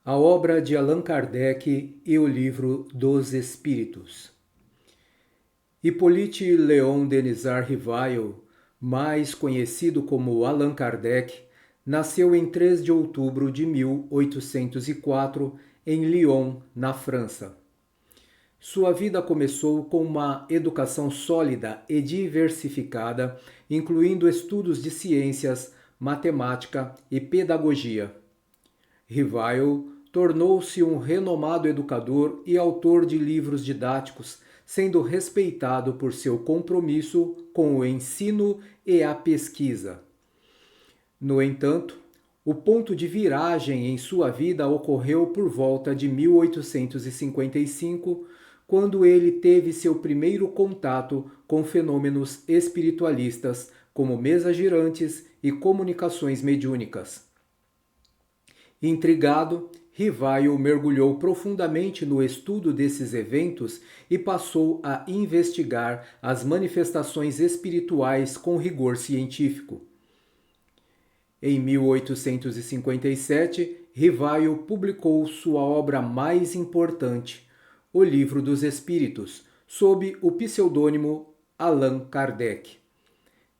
A obra de Allan Kardec e o livro dos Espíritos. Hippolyte Léon Denisard Rivail, mais conhecido como Allan Kardec, nasceu em 3 de outubro de 1804 em Lyon, na França. Sua vida começou com uma educação sólida e diversificada, incluindo estudos de ciências, matemática e pedagogia. Rivail tornou-se um renomado educador e autor de livros didáticos, sendo respeitado por seu compromisso com o ensino e a pesquisa. No entanto, o ponto de viragem em sua vida ocorreu por volta de 1855, quando ele teve seu primeiro contato com fenômenos espiritualistas, como mesas girantes e comunicações mediúnicas. Intrigado, Rivail mergulhou profundamente no estudo desses eventos e passou a investigar as manifestações espirituais com rigor científico. Em 1857, Rivail publicou sua obra mais importante, O Livro dos Espíritos, sob o pseudônimo Allan Kardec.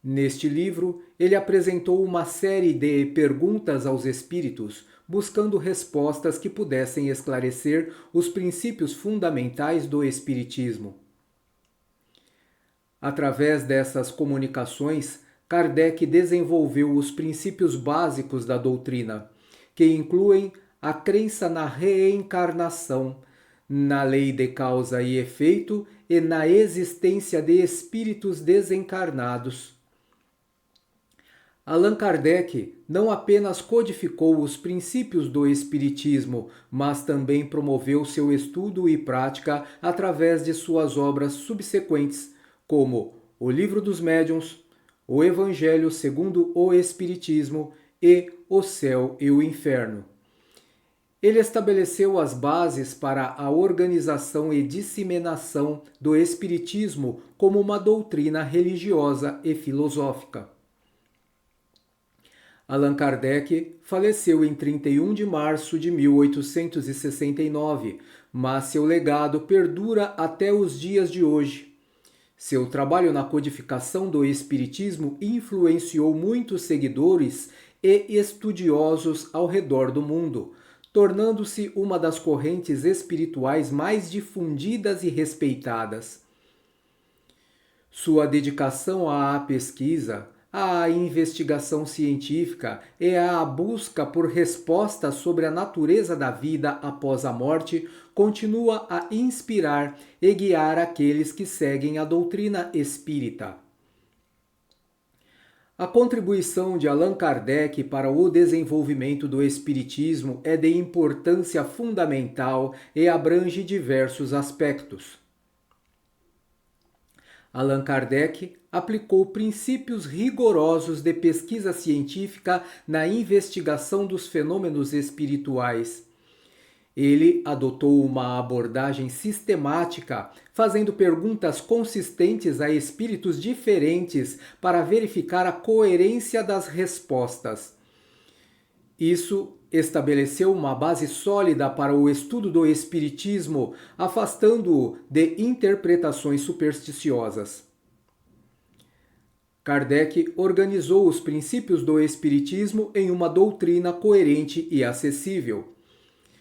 Neste livro, ele apresentou uma série de perguntas aos espíritos, buscando respostas que pudessem esclarecer os princípios fundamentais do espiritismo. Através dessas comunicações, Kardec desenvolveu os princípios básicos da doutrina, que incluem a crença na reencarnação, na lei de causa e efeito e na existência de espíritos desencarnados. Allan Kardec não apenas codificou os princípios do Espiritismo, mas também promoveu seu estudo e prática através de suas obras subsequentes, como O Livro dos Médiuns, O Evangelho segundo o Espiritismo e O Céu e o Inferno. Ele estabeleceu as bases para a organização e disseminação do Espiritismo como uma doutrina religiosa e filosófica. Allan Kardec faleceu em 31 de março de 1869, mas seu legado perdura até os dias de hoje. Seu trabalho na codificação do Espiritismo influenciou muitos seguidores e estudiosos ao redor do mundo, tornando-se uma das correntes espirituais mais difundidas e respeitadas. Sua dedicação à pesquisa, à investigação científica e à busca por respostas sobre a natureza da vida após a morte continua a inspirar e guiar aqueles que seguem a doutrina espírita. A contribuição de Allan Kardec para o desenvolvimento do espiritismo é de importância fundamental e abrange diversos aspectos. Allan Kardec aplicou princípios rigorosos de pesquisa científica na investigação dos fenômenos espirituais. Ele adotou uma abordagem sistemática, fazendo perguntas consistentes a espíritos diferentes para verificar a coerência das respostas. Isso estabeleceu uma base sólida para o estudo do espiritismo, afastando-o de interpretações supersticiosas. Kardec organizou os princípios do espiritismo em uma doutrina coerente e acessível.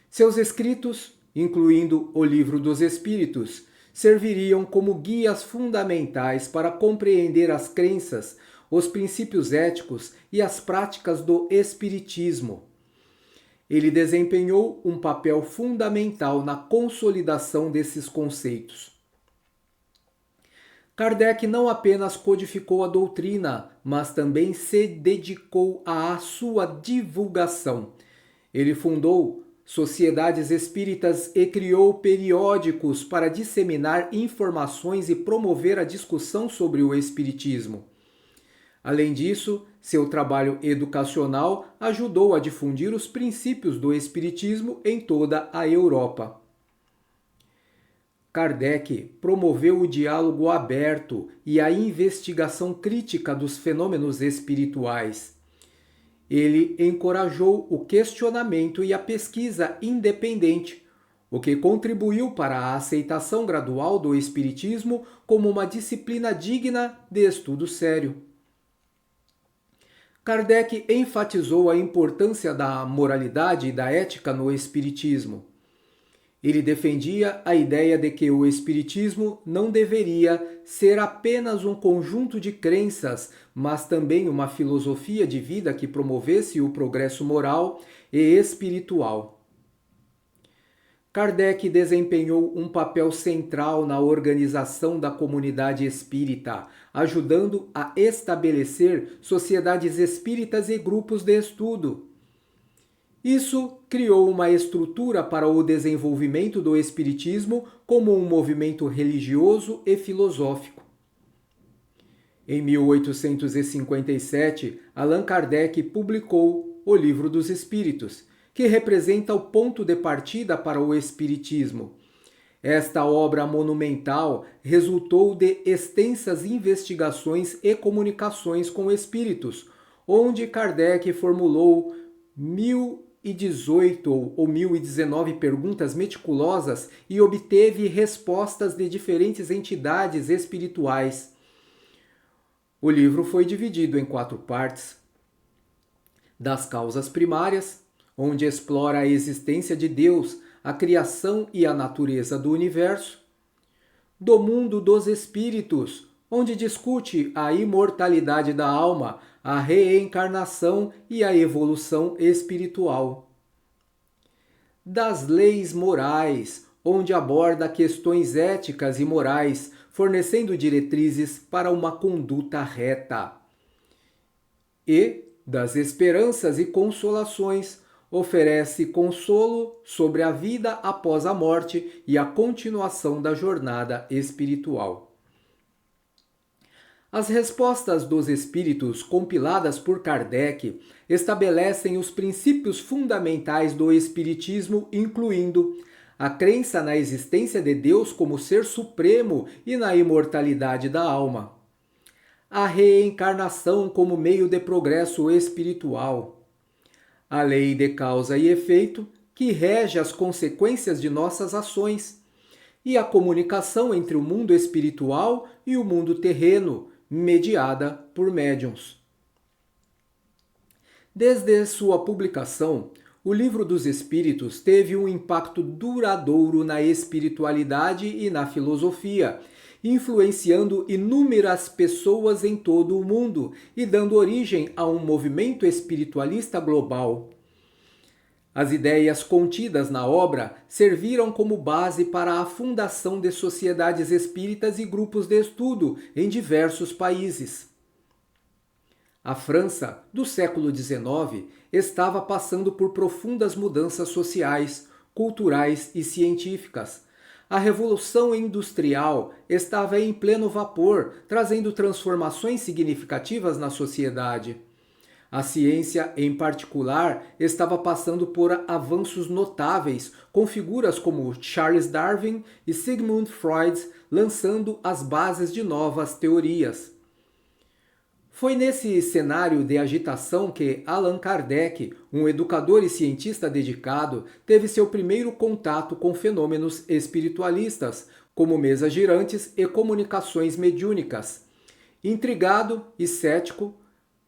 Seus escritos, incluindo o Livro dos Espíritos, serviriam como guias fundamentais para compreender as crenças, os princípios éticos e as práticas do espiritismo. Ele desempenhou um papel fundamental na consolidação desses conceitos. Kardec não apenas codificou a doutrina, mas também se dedicou à sua divulgação. Ele fundou sociedades espíritas e criou periódicos para disseminar informações e promover a discussão sobre o espiritismo. Além disso, seu trabalho educacional ajudou a difundir os princípios do espiritismo em toda a Europa. Kardec promoveu o diálogo aberto e a investigação crítica dos fenômenos espirituais. ele encorajou o questionamento e a pesquisa independente, o que contribuiu para a aceitação gradual do Espiritismo como uma disciplina digna de estudo sério. Kardec enfatizou a importância da moralidade e da ética no Espiritismo. Ele defendia a ideia de que o Espiritismo não deveria ser apenas um conjunto de crenças, mas também uma filosofia de vida que promovesse o progresso moral e espiritual. Kardec desempenhou um papel central na organização da comunidade espírita, ajudando a estabelecer sociedades espíritas e grupos de estudo. Isso criou uma estrutura para o desenvolvimento do Espiritismo como um movimento religioso e filosófico. Em 1857, Allan Kardec publicou O Livro dos Espíritos, que representa o ponto de partida para o Espiritismo. Esta obra monumental resultou de extensas investigações e comunicações com espíritos, onde Kardec formulou 1018 ou 1019 perguntas meticulosas e obteve respostas de diferentes entidades espirituais. O livro foi dividido em 4 partes: das causas primárias, onde explora a existência de Deus, a criação e a natureza do universo; do mundo dos espíritos, onde discute a imortalidade da alma, a reencarnação e a evolução espiritual; das leis morais, onde aborda questões éticas e morais, fornecendo diretrizes para uma conduta reta; e das esperanças e consolações, oferece consolo sobre a vida após a morte e a continuação da jornada espiritual. As respostas dos espíritos compiladas por Kardec estabelecem os princípios fundamentais do espiritismo, incluindo a crença na existência de Deus como ser supremo e na imortalidade da alma, a reencarnação como meio de progresso espiritual, a lei de causa e efeito, que rege as consequências de nossas ações, e a comunicação entre o mundo espiritual e o mundo terreno, mediada por médiuns. Desde sua publicação, o Livro dos Espíritos teve um impacto duradouro na espiritualidade e na filosofia, influenciando inúmeras pessoas em todo o mundo e dando origem a um movimento espiritualista global. As ideias contidas na obra serviram como base para a fundação de sociedades espíritas e grupos de estudo em diversos países. A França, do século XIX, estava passando por profundas mudanças sociais, culturais e científicas. A Revolução Industrial estava em pleno vapor, trazendo transformações significativas na sociedade. A ciência, em particular, estava passando por avanços notáveis, com figuras como Charles Darwin e Sigmund Freud lançando as bases de novas teorias. Foi nesse cenário de agitação que Allan Kardec, um educador e cientista dedicado, teve seu primeiro contato com fenômenos espiritualistas, como mesas girantes e comunicações mediúnicas. Intrigado e cético,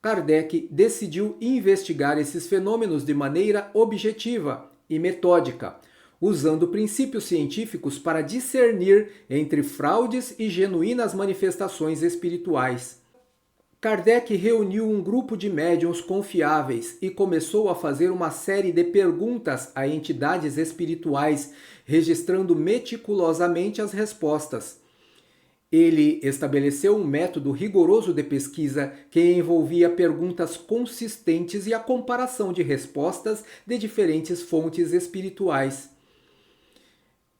Kardec decidiu investigar esses fenômenos de maneira objetiva e metódica, usando princípios científicos para discernir entre fraudes e genuínas manifestações espirituais. Kardec reuniu um grupo de médiuns confiáveis e começou a fazer uma série de perguntas a entidades espirituais, registrando meticulosamente as respostas. Ele estabeleceu um método rigoroso de pesquisa que envolvia perguntas consistentes e a comparação de respostas de diferentes fontes espirituais.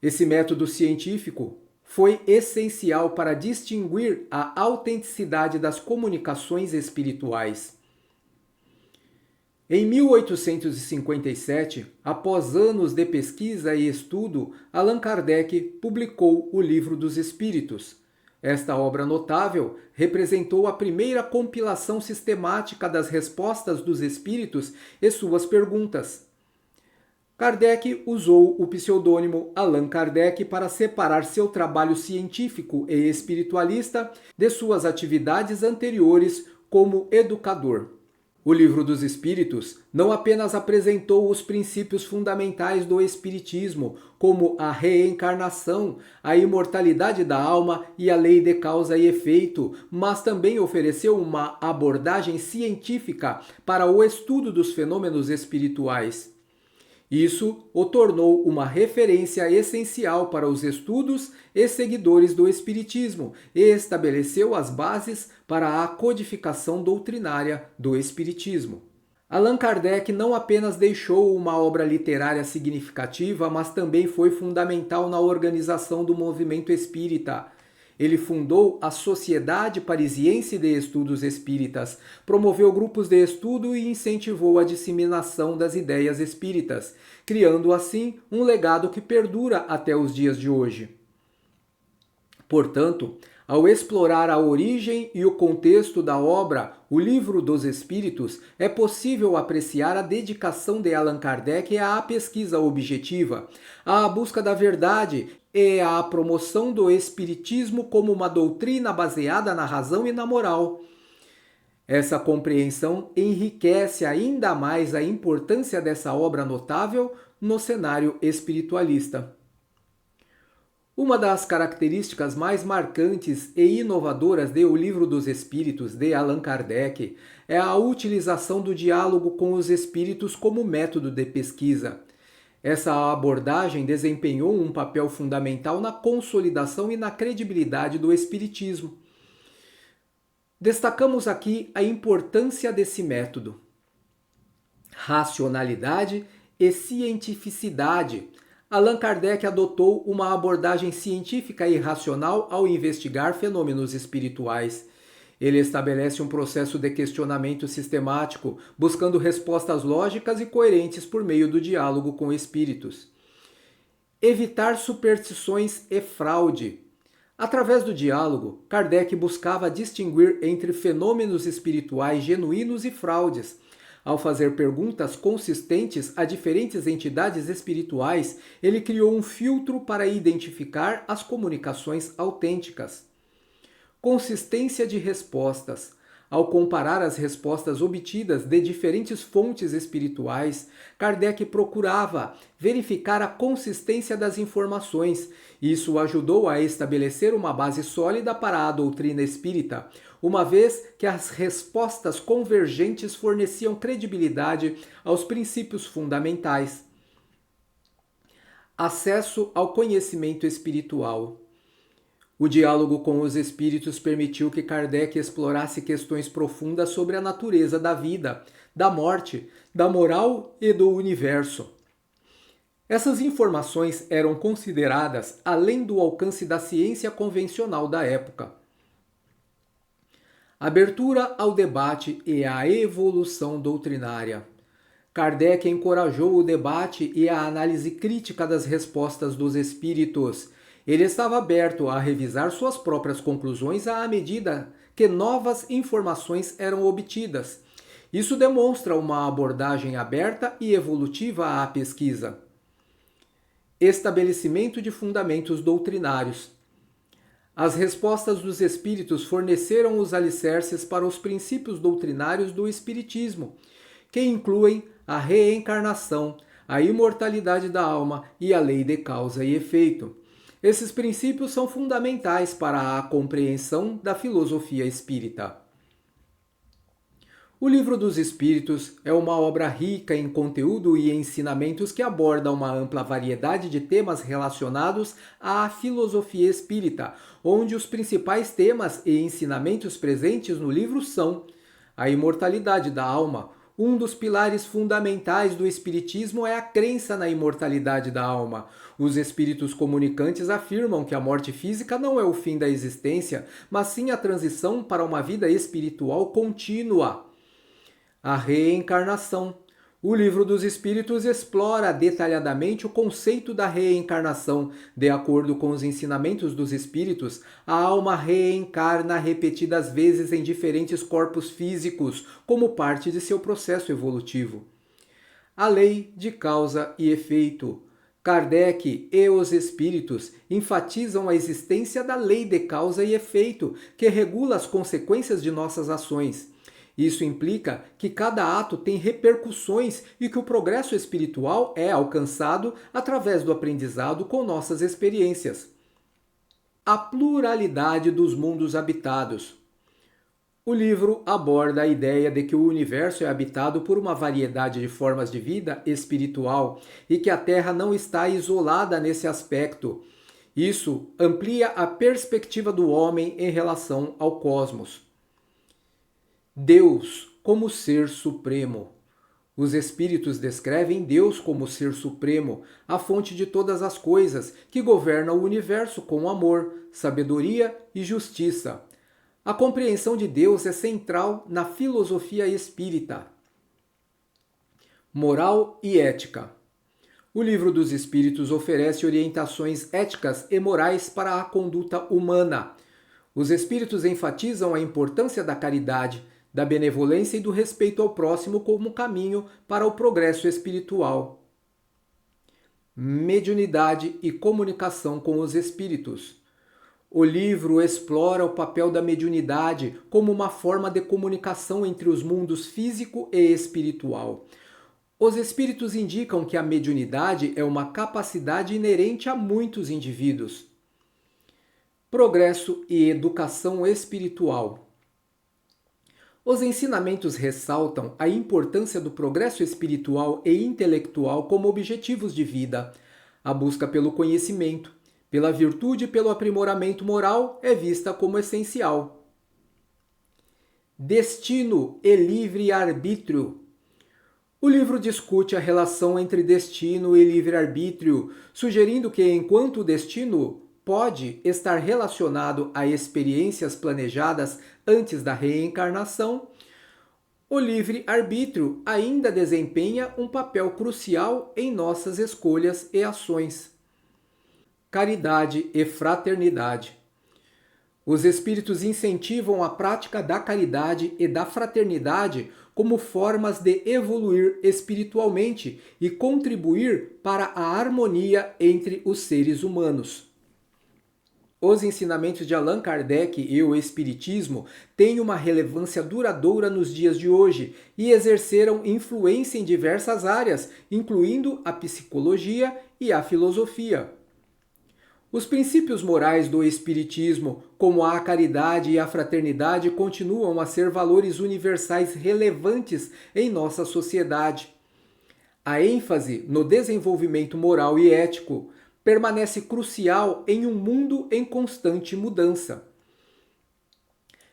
Esse método científico foi essencial para distinguir a autenticidade das comunicações espirituais. Em 1857, após anos de pesquisa e estudo, Allan Kardec publicou o Livro dos Espíritos, Esta obra notável representou a primeira compilação sistemática das respostas dos espíritos e suas perguntas. Kardec usou o pseudônimo Allan Kardec para separar seu trabalho científico e espiritualista de suas atividades anteriores como educador. O Livro dos Espíritos não apenas apresentou os princípios fundamentais do Espiritismo, como a reencarnação, a imortalidade da alma e a lei de causa e efeito, mas também ofereceu uma abordagem científica para o estudo dos fenômenos espirituais. Isso o tornou uma referência essencial para os estudos e seguidores do Espiritismo e estabeleceu as bases para a codificação doutrinária do Espiritismo. Allan Kardec não apenas deixou uma obra literária significativa, mas também foi fundamental na organização do movimento espírita. Ele fundou a Sociedade Parisiense de Estudos Espíritas, promoveu grupos de estudo e incentivou a disseminação das ideias espíritas, criando assim um legado que perdura até os dias de hoje. Portanto, ao explorar a origem e o contexto da obra O Livro dos Espíritos, é possível apreciar a dedicação de Allan Kardec à pesquisa objetiva, à busca da verdade e à promoção do Espiritismo como uma doutrina baseada na razão e na moral. Essa compreensão enriquece ainda mais a importância dessa obra notável no cenário espiritualista. Uma das características mais marcantes e inovadoras de O Livro dos Espíritos, de Allan Kardec, é a utilização do diálogo com os espíritos como método de pesquisa. Essa abordagem desempenhou um papel fundamental na consolidação e na credibilidade do espiritismo. Destacamos aqui a importância desse método. Racionalidade e cientificidade. Allan Kardec adotou uma abordagem científica e racional ao investigar fenômenos espirituais. Ele estabelece um processo de questionamento sistemático, buscando respostas lógicas e coerentes por meio do diálogo com espíritos. Evitar superstições e fraude. Através do diálogo, Kardec buscava distinguir entre fenômenos espirituais genuínos e fraudes. Ao fazer perguntas consistentes a diferentes entidades espirituais, ele criou um filtro para identificar as comunicações autênticas. Consistência de respostas. Ao comparar as respostas obtidas de diferentes fontes espirituais, Kardec procurava verificar a consistência das informações. Isso ajudou a estabelecer uma base sólida para a doutrina espírita, uma vez que as respostas convergentes forneciam credibilidade aos princípios fundamentais. Acesso ao conhecimento espiritual. O diálogo com os espíritos permitiu que Kardec explorasse questões profundas sobre a natureza da vida, da morte, da moral e do universo. Essas informações eram consideradas além do alcance da ciência convencional da época. Abertura ao debate e à evolução doutrinária. Kardec encorajou o debate e a análise crítica das respostas dos espíritos. Ele estava aberto a revisar suas próprias conclusões à medida que novas informações eram obtidas. Isso demonstra uma abordagem aberta e evolutiva à pesquisa. Estabelecimento de fundamentos doutrinários. As respostas dos espíritos forneceram os alicerces para os princípios doutrinários do espiritismo, que incluem a reencarnação, a imortalidade da alma e a lei de causa e efeito. Esses princípios são fundamentais para a compreensão da filosofia espírita. O Livro dos Espíritos é uma obra rica em conteúdo e ensinamentos que aborda uma ampla variedade de temas relacionados à filosofia espírita, onde os principais temas e ensinamentos presentes no livro são a imortalidade da alma. Um dos pilares fundamentais do espiritismo é a crença na imortalidade da alma. Os espíritos comunicantes afirmam que a morte física não é o fim da existência, mas sim a transição para uma vida espiritual contínua. A reencarnação. O Livro dos Espíritos explora detalhadamente o conceito da reencarnação. De acordo com os ensinamentos dos espíritos, a alma reencarna repetidas vezes em diferentes corpos físicos, como parte de seu processo evolutivo. A lei de causa e efeito. Kardec e os espíritos enfatizam a existência da lei de causa e efeito, que regula as consequências de nossas ações. Isso implica que cada ato tem repercussões e que o progresso espiritual é alcançado através do aprendizado com nossas experiências. A pluralidade dos mundos habitados. O livro aborda a ideia de que o universo é habitado por uma variedade de formas de vida espiritual e que a Terra não está isolada nesse aspecto. Isso amplia a perspectiva do homem em relação ao cosmos. Deus como ser supremo. Os espíritos descrevem Deus como ser supremo, a fonte de todas as coisas, que governa o universo com amor, sabedoria e justiça. A compreensão de Deus é central na filosofia espírita. Moral e ética. O Livro dos Espíritos oferece orientações éticas e morais para a conduta humana. Os espíritos enfatizam a importância da caridade, da benevolência e do respeito ao próximo como caminho para o progresso espiritual. Mediunidade e comunicação com os espíritos. O livro explora o papel da mediunidade como uma forma de comunicação entre os mundos físico e espiritual. Os espíritos indicam que a mediunidade é uma capacidade inerente a muitos indivíduos. Progresso e educação espiritual. Os ensinamentos ressaltam a importância do progresso espiritual e intelectual como objetivos de vida. A busca pelo conhecimento, pela virtude e pelo aprimoramento moral é vista como essencial. Destino e livre-arbítrio. O livro discute a relação entre destino e livre-arbítrio, sugerindo que enquanto o destino pode estar relacionado a experiências planejadas antes da reencarnação, o livre-arbítrio ainda desempenha um papel crucial em nossas escolhas e ações. Caridade e fraternidade. Os espíritos incentivam a prática da caridade e da fraternidade como formas de evoluir espiritualmente e contribuir para a harmonia entre os seres humanos. Os ensinamentos de Allan Kardec e o Espiritismo têm uma relevância duradoura nos dias de hoje e exerceram influência em diversas áreas, incluindo a psicologia e a filosofia. Os princípios morais do Espiritismo, como a caridade e a fraternidade, continuam a ser valores universais relevantes em nossa sociedade. A ênfase no desenvolvimento moral e ético permanece crucial em um mundo em constante mudança.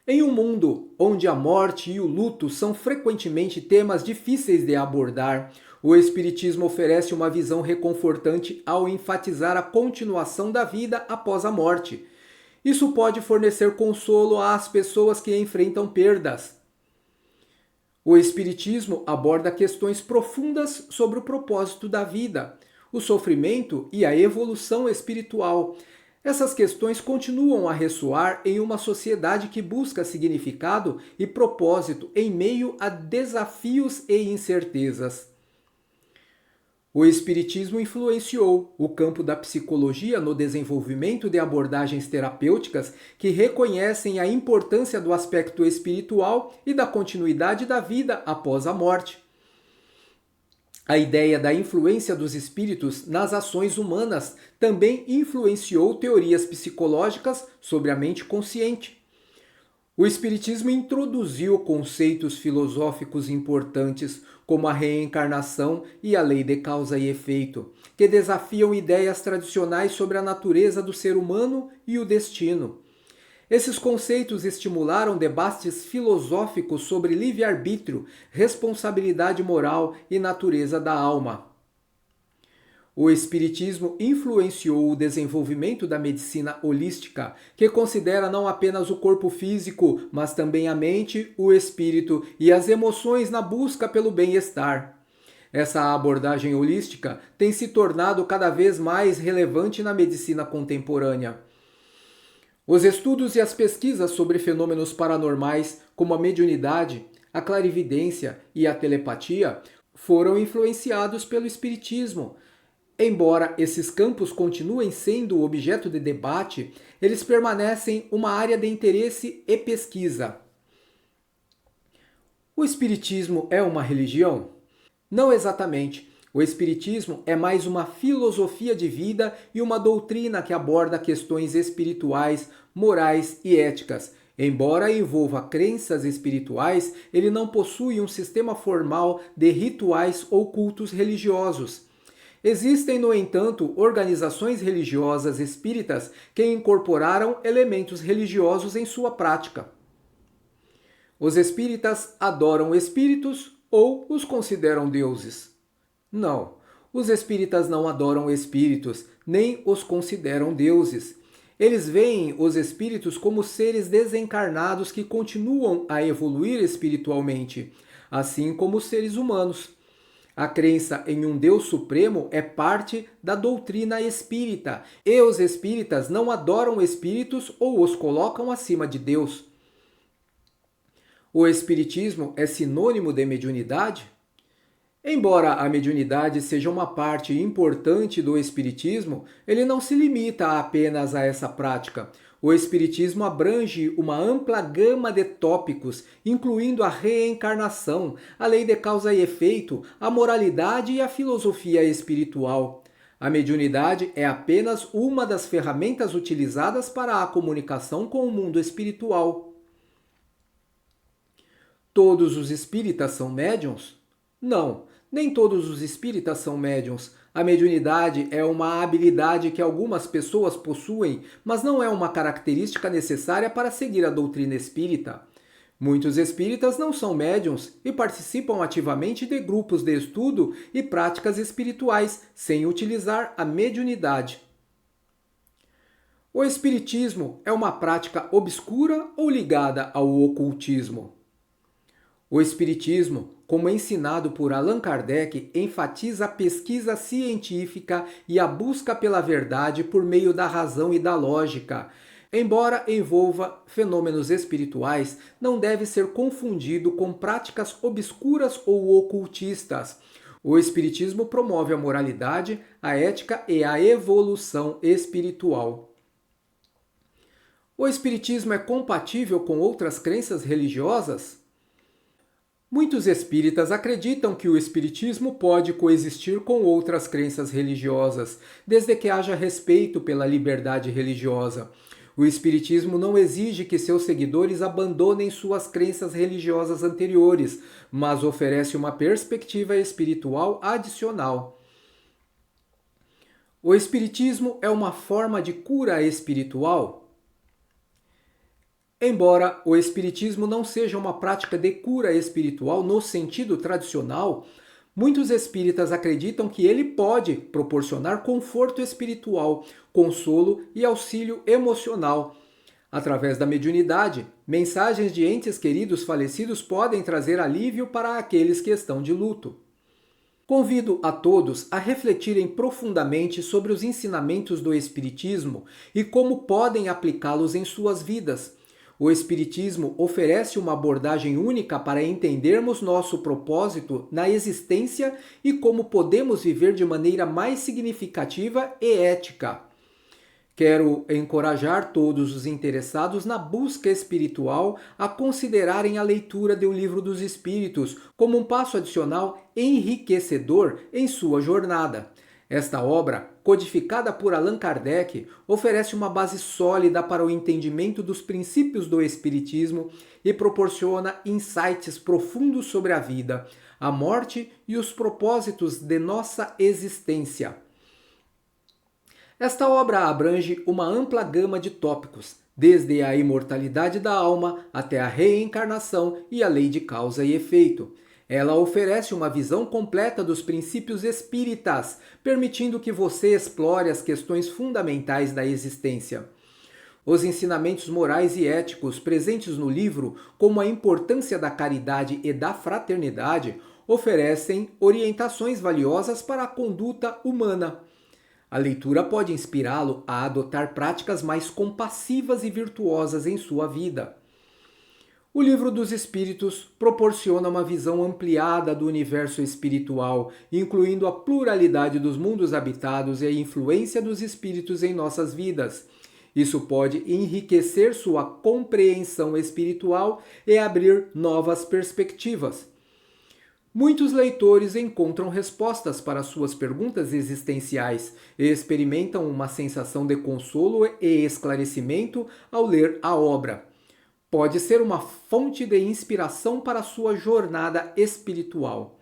Em um mundo onde a morte e o luto são frequentemente temas difíceis de abordar, o Espiritismo oferece uma visão reconfortante ao enfatizar a continuação da vida após a morte. Isso pode fornecer consolo às pessoas que enfrentam perdas. O Espiritismo aborda questões profundas sobre o propósito da vida, o sofrimento e a evolução espiritual. Essas questões continuam a ressoar em uma sociedade que busca significado e propósito em meio a desafios e incertezas. O Espiritismo influenciou o campo da psicologia no desenvolvimento de abordagens terapêuticas que reconhecem a importância do aspecto espiritual e da continuidade da vida após a morte. A ideia da influência dos espíritos nas ações humanas também influenciou teorias psicológicas sobre a mente consciente. O Espiritismo introduziu conceitos filosóficos importantes, como a reencarnação e a lei de causa e efeito, que desafiam ideias tradicionais sobre a natureza do ser humano e o destino. Esses conceitos estimularam debates filosóficos sobre livre-arbítrio, responsabilidade moral e natureza da alma. O Espiritismo influenciou o desenvolvimento da medicina holística, que considera não apenas o corpo físico, mas também a mente, o espírito e as emoções na busca pelo bem-estar. Essa abordagem holística tem se tornado cada vez mais relevante na medicina contemporânea. Os estudos e as pesquisas sobre fenômenos paranormais, como a mediunidade, a clarividência e a telepatia, foram influenciados pelo espiritismo. Embora esses campos continuem sendo objeto de debate, eles permanecem uma área de interesse e pesquisa. O espiritismo é uma religião? Não exatamente. O espiritismo é mais uma filosofia de vida e uma doutrina que aborda questões espirituais, morais e éticas. Embora envolva crenças espirituais, ele não possui um sistema formal de rituais ou cultos religiosos. Existem, no entanto, organizações religiosas espíritas que incorporaram elementos religiosos em sua prática. Os espíritas adoram espíritos ou os consideram deuses? Não, os espíritas não adoram espíritos, nem os consideram deuses. Eles veem os espíritos como seres desencarnados que continuam a evoluir espiritualmente, assim como os seres humanos. A crença em um Deus Supremo é parte da doutrina espírita, e os espíritas não adoram espíritos ou os colocam acima de Deus. O espiritismo é sinônimo de mediunidade? Embora a mediunidade seja uma parte importante do espiritismo, ele não se limita apenas a essa prática. O espiritismo abrange uma ampla gama de tópicos, incluindo a reencarnação, a lei de causa e efeito, a moralidade e a filosofia espiritual. A mediunidade é apenas uma das ferramentas utilizadas para a comunicação com o mundo espiritual. Todos os espíritas são médiuns? Não, nem todos os espíritas são médiuns. A mediunidade é uma habilidade que algumas pessoas possuem, mas não é uma característica necessária para seguir a doutrina espírita. Muitos espíritas não são médiuns e participam ativamente de grupos de estudo e práticas espirituais, sem utilizar a mediunidade. O espiritismo é uma prática obscura ou ligada ao ocultismo? O espiritismo, como ensinado por Allan Kardec, enfatiza a pesquisa científica e a busca pela verdade por meio da razão e da lógica. Embora envolva fenômenos espirituais, não deve ser confundido com práticas obscuras ou ocultistas. O espiritismo promove a moralidade, a ética e a evolução espiritual. O espiritismo é compatível com outras crenças religiosas? Muitos espíritas acreditam que o espiritismo pode coexistir com outras crenças religiosas, desde que haja respeito pela liberdade religiosa. O espiritismo não exige que seus seguidores abandonem suas crenças religiosas anteriores, mas oferece uma perspectiva espiritual adicional. O espiritismo é uma forma de cura espiritual? Embora o espiritismo não seja uma prática de cura espiritual no sentido tradicional, muitos espíritas acreditam que ele pode proporcionar conforto espiritual, consolo e auxílio emocional. Através da mediunidade, mensagens de entes queridos falecidos podem trazer alívio para aqueles que estão de luto. Convido a todos a refletirem profundamente sobre os ensinamentos do espiritismo e como podem aplicá-los em suas vidas. O Espiritismo oferece uma abordagem única para entendermos nosso propósito na existência e como podemos viver de maneira mais significativa e ética. Quero encorajar todos os interessados na busca espiritual a considerarem a leitura do Livro dos Espíritos como um passo adicional enriquecedor em sua jornada. Esta obra, codificada por Allan Kardec, oferece uma base sólida para o entendimento dos princípios do Espiritismo e proporciona insights profundos sobre a vida, a morte e os propósitos de nossa existência. Esta obra abrange uma ampla gama de tópicos, desde a imortalidade da alma até a reencarnação e a lei de causa e efeito. Ela oferece uma visão completa dos princípios espíritas, permitindo que você explore as questões fundamentais da existência. Os ensinamentos morais e éticos presentes no livro, como a importância da caridade e da fraternidade, oferecem orientações valiosas para a conduta humana. A leitura pode inspirá-lo a adotar práticas mais compassivas e virtuosas em sua vida. O Livro dos Espíritos proporciona uma visão ampliada do universo espiritual, incluindo a pluralidade dos mundos habitados e a influência dos espíritos em nossas vidas. Isso pode enriquecer sua compreensão espiritual e abrir novas perspectivas. Muitos leitores encontram respostas para suas perguntas existenciais e experimentam uma sensação de consolo e esclarecimento ao ler a obra. Pode ser uma fonte de inspiração para a sua jornada espiritual.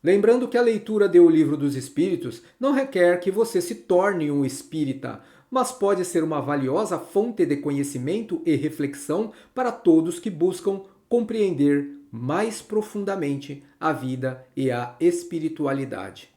Lembrando que a leitura de O Livro dos Espíritos não requer que você se torne um espírita, mas pode ser uma valiosa fonte de conhecimento e reflexão para todos que buscam compreender mais profundamente a vida e a espiritualidade.